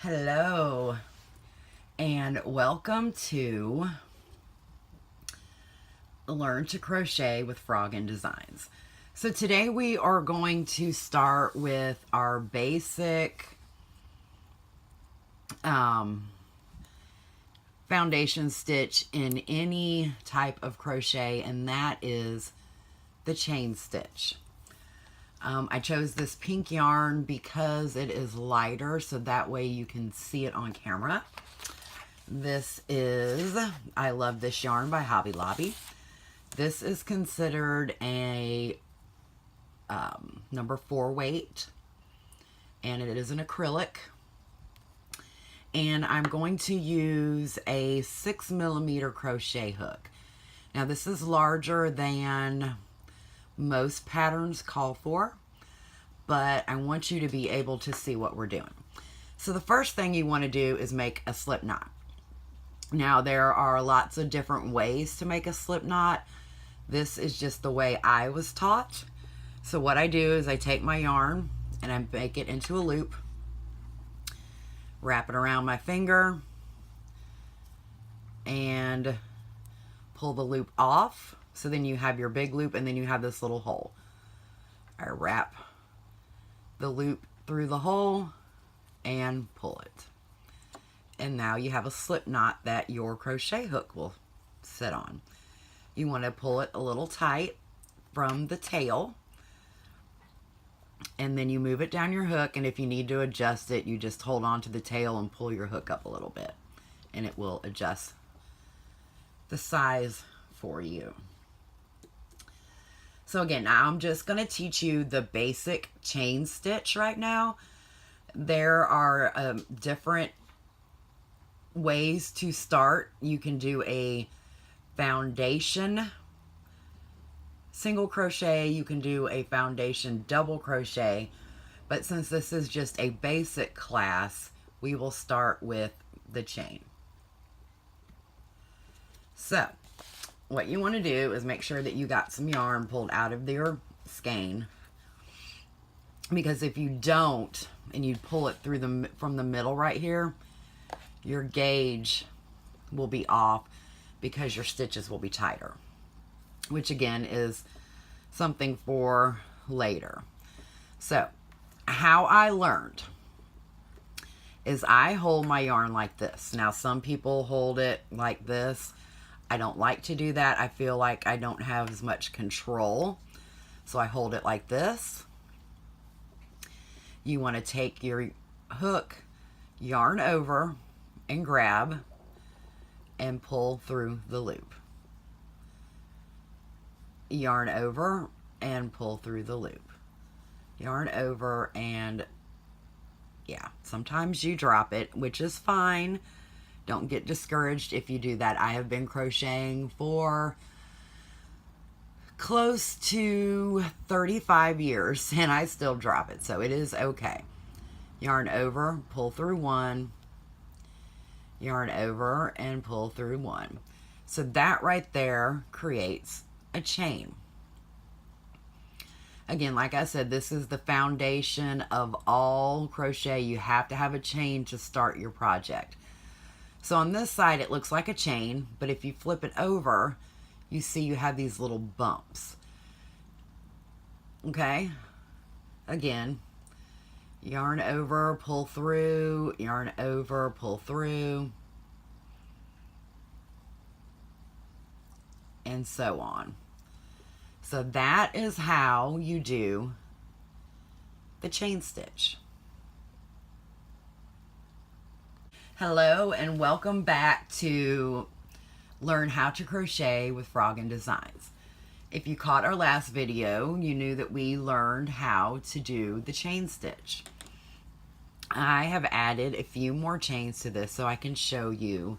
Hello and welcome to Learn to Crochet with Froggen Designs. So today we are going to start with our basic foundation stitch in any type of crochet, and that is the chain stitch. I chose this pink yarn because it is lighter, so that way you can see it on camera. This is I Love This Yarn by Hobby Lobby. This is considered a number 4 weight, and it is an acrylic. And I'm going to use a 6mm crochet hook. Now this is larger than most patterns call for, but I want you to be able to see what we're doing. So the first thing you want to do is make a slip knot. Now there are lots of different ways to make a slip knot. This is just the way I was taught. So what I do is I take my yarn and I make it into a loop, wrap it around my finger, and pull the loop off. So then you have your big loop, and then you have this little hole. I wrap the loop through the hole and pull it. And now you have a slip knot that your crochet hook will sit on. You want to pull it a little tight from the tail, and then you move it down your hook, and if you need to adjust it, you just hold on to the tail and pull your hook up a little bit, and it will adjust the size for you. So again, now I'm just going to teach you the basic chain stitch right now. There are different ways to start. You can do a foundation single crochet, you can do a foundation double crochet, but since this is just a basic class, we will start with the chain. So what you want to do is make sure that you got some yarn pulled out of your skein, because if you don't and you pull it through from the middle right here, your gauge will be off because your stitches will be tighter, which again is something for later. So how I learned is I hold my yarn like this. Now some people hold it like this. I don't like to do that. I feel like I don't have as much control. So I hold it like this. You want to take your hook, yarn over, and grab and pull through the loop. Yarn over and pull through the loop. Yarn over, and yeah, sometimes you drop it, which is fine. Don't get discouraged if you do that. I have been crocheting for close to 35 years and I still drop it, so it is okay. Yarn over, pull through one, yarn over and pull through one. So that right there creates a chain. Again, like I said, this is the foundation of all crochet. You have to have a chain to start your project. So on this side, it looks like a chain, but if you flip it over, you see you have these little bumps. Okay? Again, yarn over, pull through, yarn over, pull through, and so on. So that is how you do the chain stitch. Hello and welcome back to Learn How to Crochet with Froggen Designs. If you caught our last video, you knew that we learned how to do the chain stitch. I have added a few more chains to this so I can show you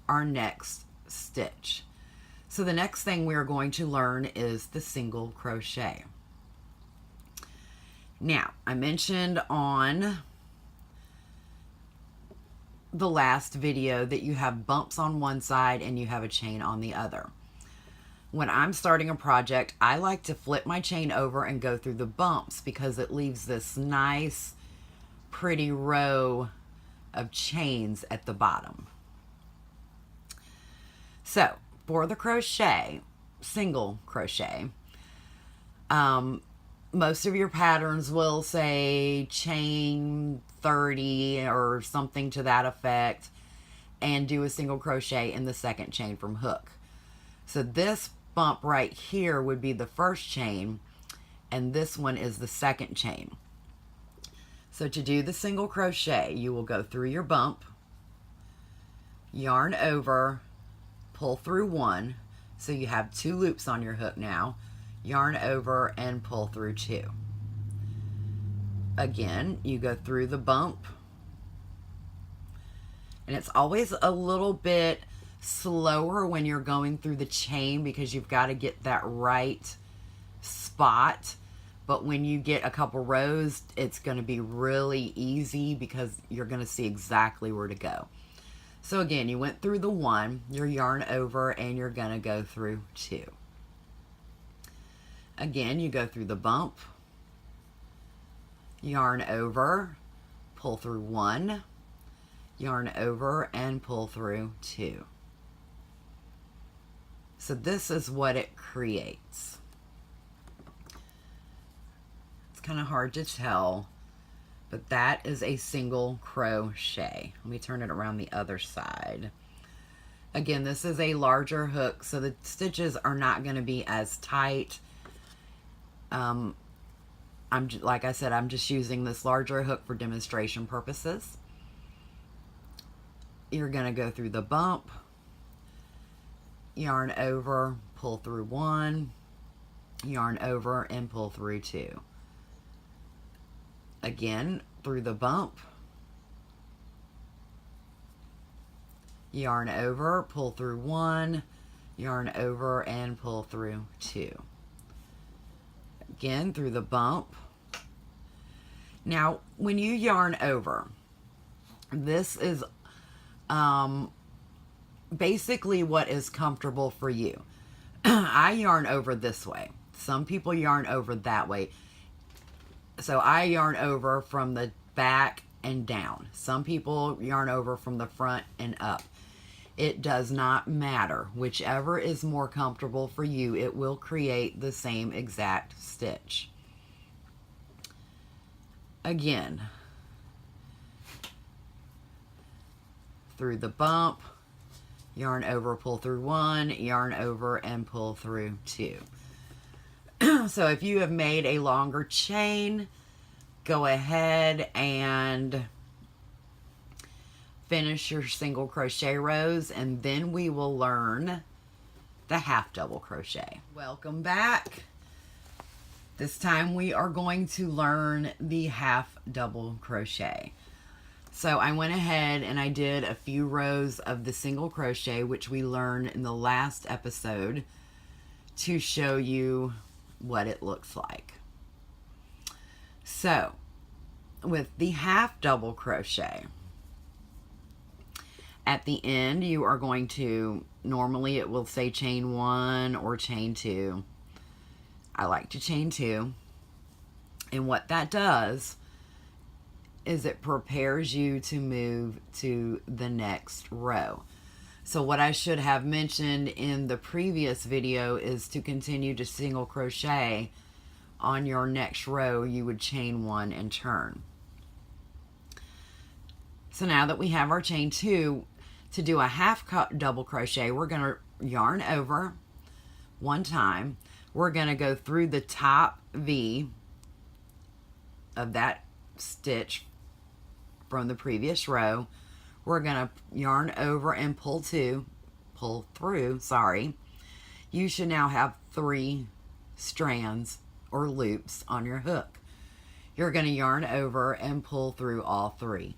our next stitch. So the next thing we're going to learn is the single crochet. Now, I mentioned on the last video that you have bumps on one side and you have a chain on the other. When I'm starting a project, I like to flip my chain over and go through the bumps because it leaves this nice, pretty row of chains at the bottom. So for the crochet, single crochet, most of your patterns will say chain 30 or something to that effect, and do a single crochet in the second chain from hook. So this bump right here would be the first chain, and this one is the second chain. So to do the single crochet, you will go through your bump, yarn over, pull through one, so you have 2 loops on your hook now, yarn over and pull through 2. Again, you go through the bump, and it's always a little bit slower when you're going through the chain because you've got to get that right spot. But when you get a couple rows, it's going to be really easy because you're going to see exactly where to go. So again, you went through the 1, your yarn over, and you're going to go through 2. Again, you go through the bump, yarn over, pull through 1, yarn over, and pull through 2. So this is what it creates. It's kind of hard to tell, but that is a single crochet. Let me turn it around the other side. Again, this is a larger hook, so the stitches are not going to be as tight. Like I said, I'm just using this larger hook for demonstration purposes. You're going to go through the bump, yarn over, pull through 1, yarn over, and pull through 2. Again, through the bump, yarn over, pull through 1, yarn over, and pull through 2. Again, through the bump. Now, when you yarn over, this is basically what is comfortable for you. I yarn over this way. Some people yarn over that way. So I yarn over from the back and down. Some people yarn over from the front and up. It does not matter. Whichever is more comfortable for you, it will create the same exact stitch. Again, through the bump, yarn over, pull through 1, yarn over, and pull through 2. So if you have made a longer chain, go ahead and finish your single crochet rows, and then we will learn the half double crochet. Welcome back. This time we are going to learn the half double crochet. So I went ahead and I did a few rows of the single crochet, which we learned in the last episode, to show you what it looks like. So with the half double crochet, at the end you are going to, normally it will say chain 1 or chain 2. I like to chain 2, and what that does is it prepares you to move to the next row. So what I should have mentioned in the previous video is to continue to single crochet on your next row. You would chain 1 and turn. So now that we have our chain 2, to do a half double crochet, we're going to yarn over 1 time. We're going to go through the top V of that stitch from the previous row. We're going to yarn over and pull through. You should now have 3 strands or loops on your hook. You're going to yarn over and pull through all 3.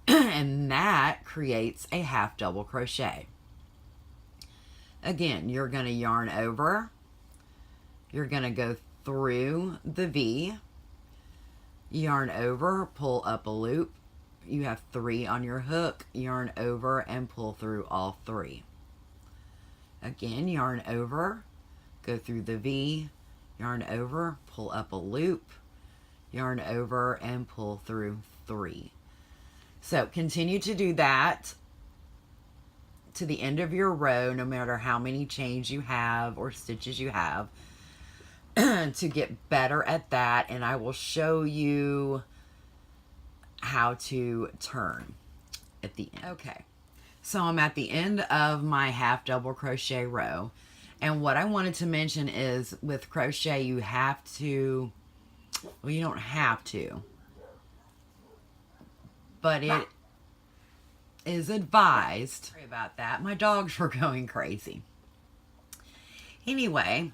And that creates a half double crochet. Again, you're going to yarn over. You're going to go through the V, yarn over, pull up a loop. You have 3 on your hook, yarn over and pull through all 3. Again, yarn over, go through the V, yarn over, pull up a loop, yarn over and pull through 3. So continue to do that to the end of your row, no matter how many chains you have or stitches you have, to get better at that. And I will show you how to turn at the end. Okay, so I'm at the end of my half double crochet row, and what I wanted to mention is with crochet you have to, well, you don't have to, but it is advised. Sorry about that, my dogs were going crazy. Anyway,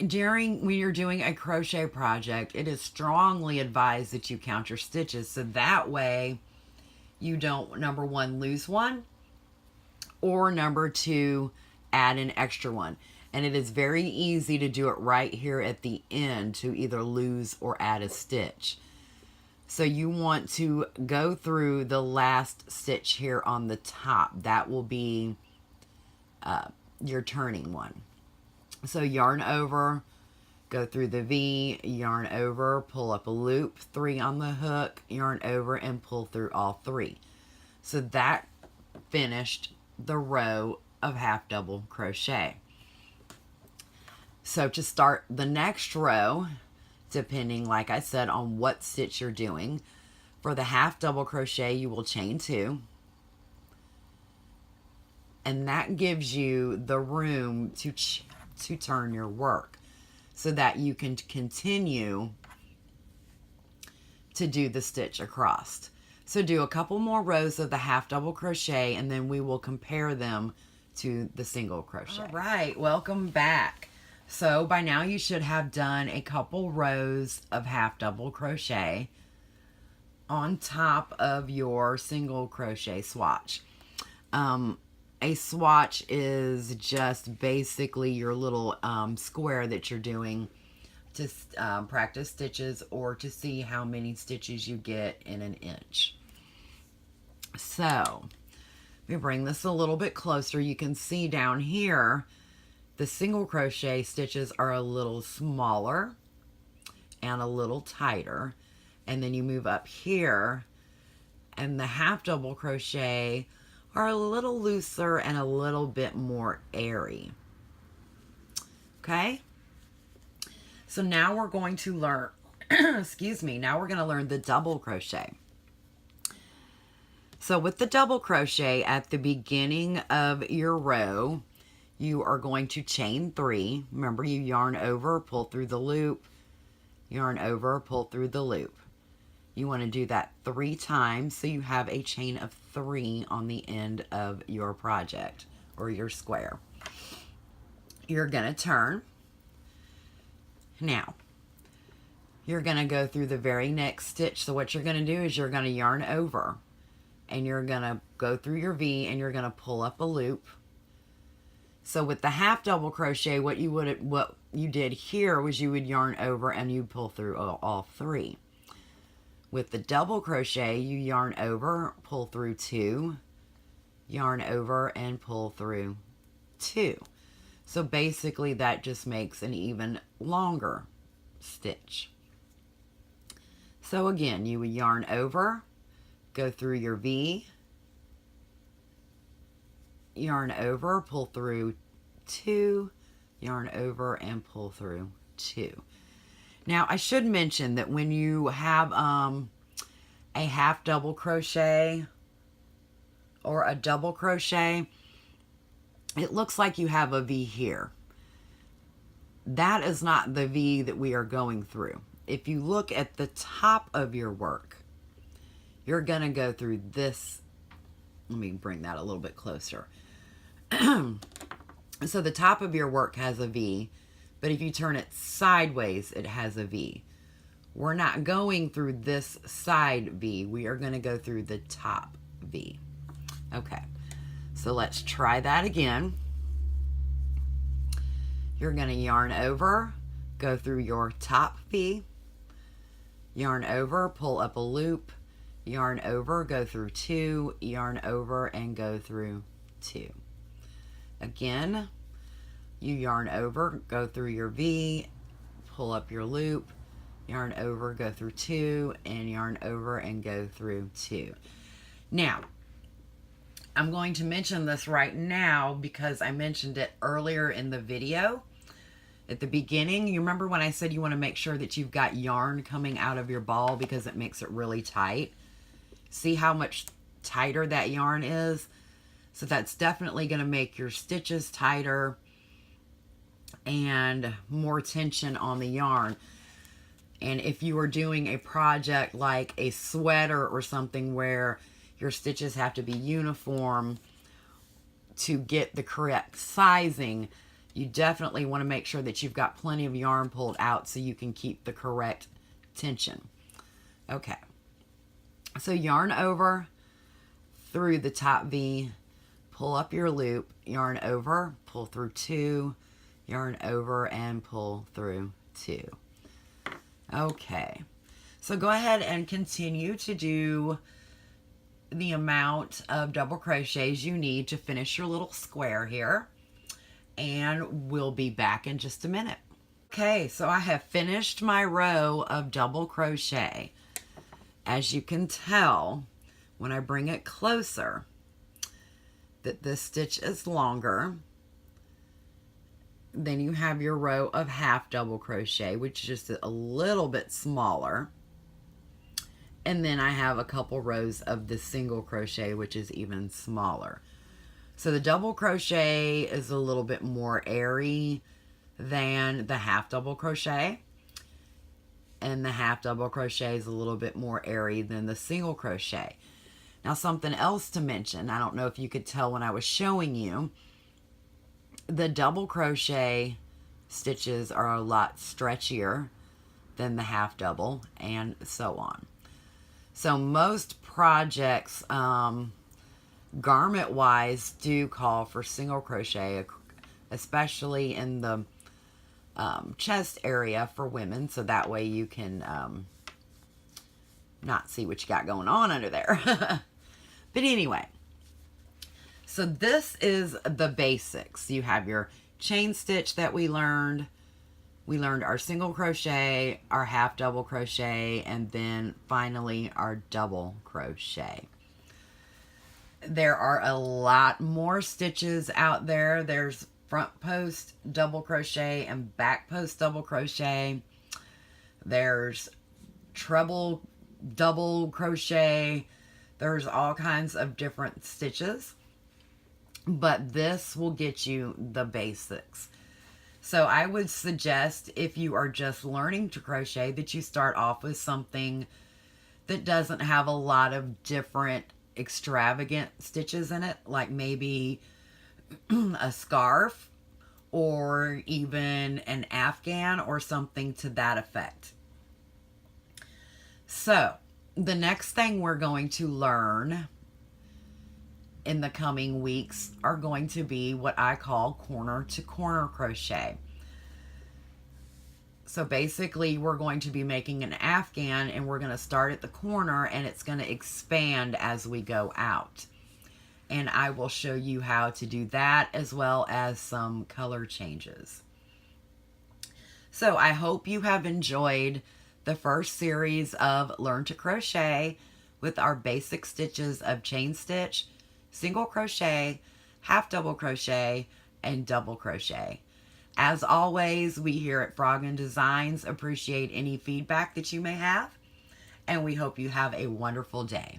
when you're doing a crochet project, it is strongly advised that you count your stitches, so that way you don't, number one, lose one, or number two, add an extra one. And it is very easy to do it right here at the end to either lose or add a stitch. So you want to go through the last stitch here on the top. That will be your turning one. So yarn over, go through the V, yarn over, pull up a loop, 3 on the hook, yarn over, and pull through all 3. So that finished the row of half double crochet. So to start the next row, depending, like I said, on what stitch you're doing, for the half double crochet you will chain 2, and that gives you the room to turn your work so that you can continue to do the stitch across. So do a couple more rows of the half double crochet, and then we will compare them to the single crochet. All right, welcome back. So by now you should have done a couple rows of half double crochet on top of your single crochet swatch. A swatch is just basically your little square that you're doing to practice stitches or to see how many stitches you get in an inch. So let me bring this a little bit closer. You can see down here the single crochet stitches are a little smaller and a little tighter, and then you move up here and the half double crochet are a little looser and a little bit more airy. Okay, so now we're going to learn excuse me, now we're going to learn the double crochet. So with the double crochet, at the beginning of your row you are going to chain 3. Remember, you yarn over, pull through the loop, yarn over, pull through the loop. You want to do that 3 times so you have a chain of 3 on the end of your project or your square. You're going to turn. Now, you're going to go through the very next stitch. So what you're going to do is you're going to yarn over, and you're going to go through your V, and you're going to pull up a loop. So with the half double crochet, what you did here was you would yarn over and you pull through all 3. With the double crochet, you yarn over, pull through 2, yarn over, and pull through 2. So basically that just makes an even longer stitch. So again, you would yarn over, go through your V, yarn over, pull through 2, yarn over, and pull through 2. Now I should mention that when you have a half double crochet or a double crochet, it looks like you have a V here. That is not the V that we are going through. If you look at the top of your work, you're gonna go through this. Let me bring that a little bit closer. So the top of your work has a V, but if you turn it sideways, it has a V. We're not going through this side V. We are going to go through the top V. Okay, so let's try that again. You're going to yarn over, go through your top V, yarn over, pull up a loop, yarn over, go through 2, yarn over, and go through 2. Again, you yarn over, go through your V, pull up your loop, yarn over, go through 2, and yarn over and go through 2. Now, I'm going to mention this right now because I mentioned it earlier in the video. At the beginning, you remember when I said you want to make sure that you've got yarn coming out of your ball because it makes it really tight? See how much tighter that yarn is? So that's definitely going to make your stitches tighter and more tension on the yarn. And if you are doing a project like a sweater or something where your stitches have to be uniform to get the correct sizing, you definitely want to make sure that you've got plenty of yarn pulled out so you can keep the correct tension. Okay, so yarn over through the top V, pull up your loop, yarn over, pull through 2, yarn over and pull through 2. Okay, so go ahead and continue to do the amount of double crochets you need to finish your little square here, and we'll be back in just a minute. Okay, so I have finished my row of double crochet. As you can tell, when I bring it closer, that this stitch is longer. Then you have your row of half double crochet, which is just a little bit smaller. And then I have a couple rows of the single crochet, which is even smaller. So the double crochet is a little bit more airy than the half double crochet. And the half double crochet is a little bit more airy than the single crochet. Now, something else to mention, I don't know if you could tell when I was showing you, the double crochet stitches are a lot stretchier than the half double, and so on. So most projects, garment-wise, do call for single crochet, especially in the chest area for women, so that way you can not see what you got going on under there. But anyway, so this is the basics. You have your chain stitch that we learned. We learned our single crochet, our half double crochet, and then finally our double crochet. There are a lot more stitches out there. There's front post double crochet and back post double crochet. There's treble double crochet. There's all kinds of different stitches, but this will get you the basics. So I would suggest, if you are just learning to crochet, that you start off with something that doesn't have a lot of different extravagant stitches in it, like maybe a scarf or even an afghan or something to that effect. So the next thing we're going to learn in the coming weeks are going to be what I call corner to corner crochet. So basically we're going to be making an afghan, and we're going to start at the corner, and it's going to expand as we go out. And I will show you how to do that, as well as some color changes. So I hope you have enjoyed the first series of Learn to Crochet with our basic stitches of chain stitch, single crochet, half double crochet, and double crochet. As always, we here at Froggen Designs appreciate any feedback that you may have, and we hope you have a wonderful day.